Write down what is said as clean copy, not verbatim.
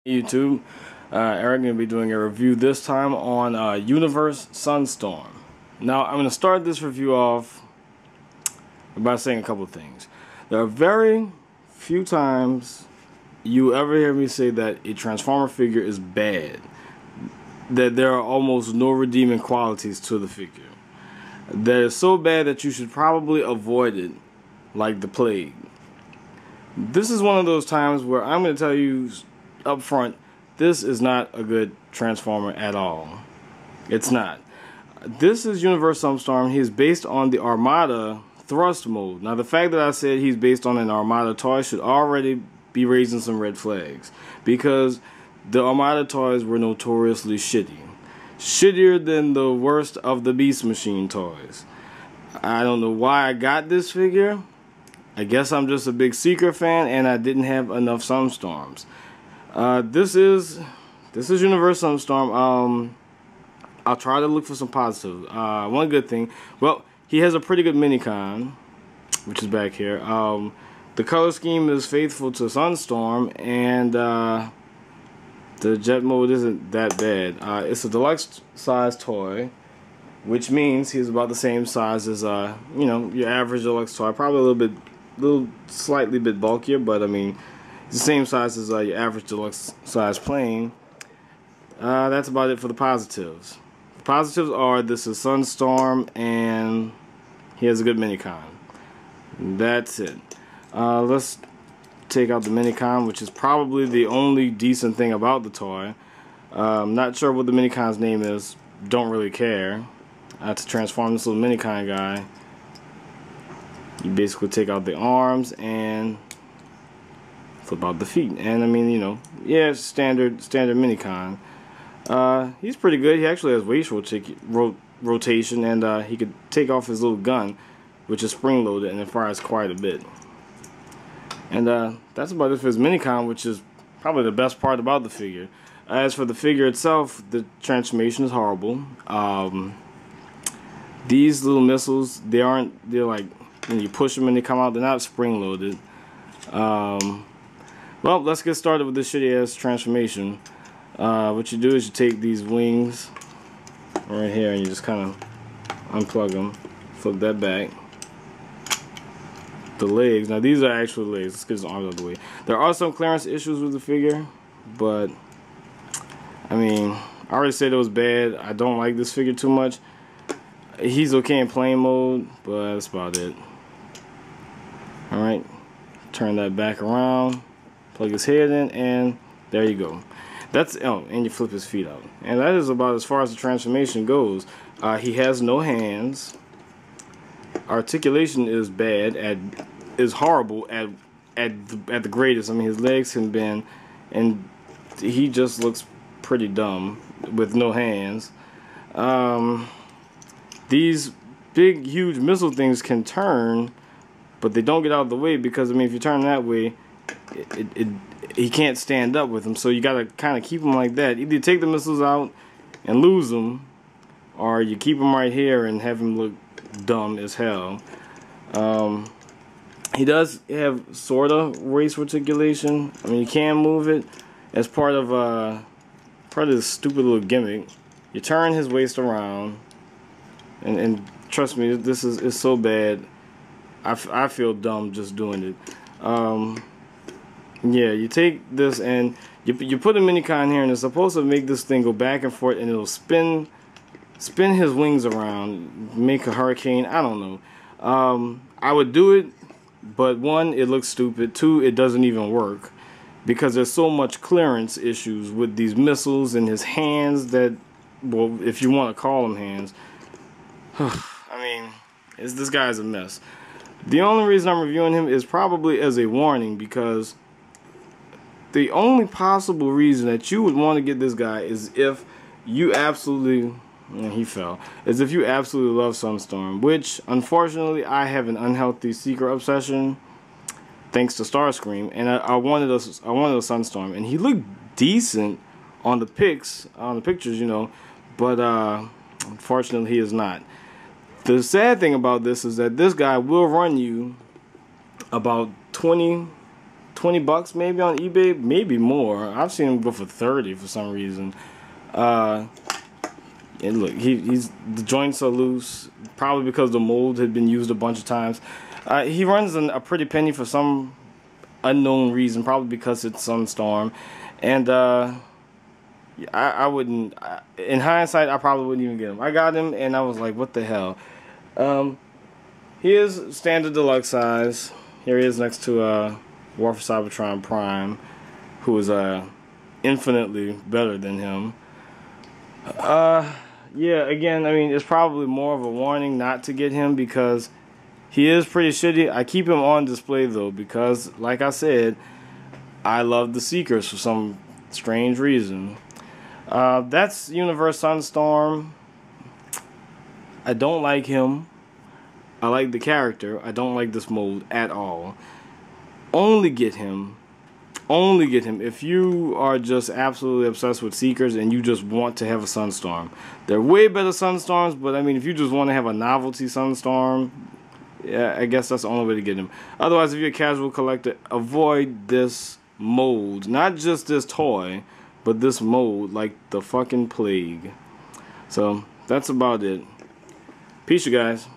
YouTube, Eric going to be doing a review this time on Universe Sunstorm. Now I'm going to start this review off by saying a couple of things. There are very few times you ever hear me say that a Transformer figure is bad, that there are almost no redeeming qualities to the figure, that is so bad that you should probably avoid it like the plague. This is one of those times where I'm going to tell you up front, this is not a good Transformer at all. It's not. This is Universe Sunstorm. He is based on the Armada thrust mode. Now the fact that I said he's based on an Armada toy should already be raising some red flags, because the Armada toys were notoriously shitty. Shittier than the worst of the Beast Machine toys. I don't know why I got this figure. I guess I'm just a big Seeker fan and I didn't have enough Sunstorms. This is Universe Sunstorm. I'll try to look for some positives. One good thing, well, he has a pretty good minicon, which is back here. The color scheme is faithful to Sunstorm, and the jet mode isn't that bad. It's a deluxe size toy, which means he's about the same size as you know, your average deluxe toy. Probably slightly bit bulkier, but I mean, it's the same size as your average deluxe size plane. That's about it for the positives. The positives are this is Sunstorm and he has a good minicon. That's it. Let's take out the minicon, which is probably the only decent thing about the toy. Not sure what the minicon's name is. Don't really care. To transform this little minicon guy, you basically take out the arms and flip out the feet. And I mean, you know, yeah, standard minicon. He's pretty good. He actually has waist rotation, and he could take off his little gun, which is spring loaded, and it fires quite a bit. And that's about it for his minicon, which is probably the best part about the figure. As for the figure itself, the transformation is horrible. These little missiles, they're like, when you push them and they come out, they're not spring loaded. Well, let's get started with this shitty ass transformation. What you do is you take these wings right here and you just kind of unplug them, flip that back. The legs, now these are actual legs. Let's get his arms out of the way. There are some clearance issues with the figure, but I mean, I already said it was bad. I don't like this figure too much. He's okay in plane mode, but that's about it. Alright, turn that back around, plug his head in, and there you go. That's, oh, and you flip his feet out. And that is about as far as the transformation goes. He has no hands. Articulation is bad, is horrible at the greatest. I mean, his legs can bend, and he just looks pretty dumb with no hands. These big, huge missile things can turn, but they don't get out of the way, because I mean, if you turn that way, he can't stand up with them. So you gotta kind of keep him like that. Either you take the missiles out and lose them, or you keep him right here and have him look dumb as hell. He does have sort of waist articulation. I mean, you can move it as part of this stupid little gimmick. You turn his waist around, and trust me, this is so bad. I feel dumb just doing it. Yeah, you take this and you put a minicon here, and it's supposed to make this thing go back and forth, and it'll spin his wings around, make a hurricane. I don't know. I would do it, but one, it looks stupid. Two, it doesn't even work, because there's so much clearance issues with these missiles and his hands that, well, if you want to call them hands. I mean, this guy's a mess. The only reason I'm reviewing him is probably as a warning, because the only possible reason that you would want to get this guy is if you absolutely, and he fell, is if you absolutely love Sunstorm, which unfortunately I have an unhealthy Seeker obsession thanks to Starscream, and I wanted a Sunstorm, and he looked decent on the pictures, you know, but unfortunately he is not. The sad thing about this is that this guy will run you about $20 20 bucks maybe on eBay, maybe more. I've seen him go for 30 for some reason. And look, the joints are loose, probably because the mold had been used a bunch of times. He runs a pretty penny for some unknown reason, probably because it's Sunstorm. And I wouldn't, in hindsight, I probably wouldn't even get him. I got him and I was like, what the hell. He is standard deluxe size. Here he is next to War for Cybertron Prime, who is infinitely better than him. Yeah, again, I mean, it's probably more of a warning not to get him because he is pretty shitty. I keep him on display though because, like I said, I love the Seekers for some strange reason. That's Universe Sunstorm. I don't like him. I like the character. I don't like this mold at all. Only get him if you are just absolutely obsessed with Seekers and you just want to have a Sunstorm. They're way better Sunstorms, but I mean, if you just want to have a novelty Sunstorm, yeah, I guess that's the only way to get him. Otherwise, if you're a casual collector, avoid this mold. Not just this toy, but this mold like the fucking plague. So, that's about it. Peace, you guys.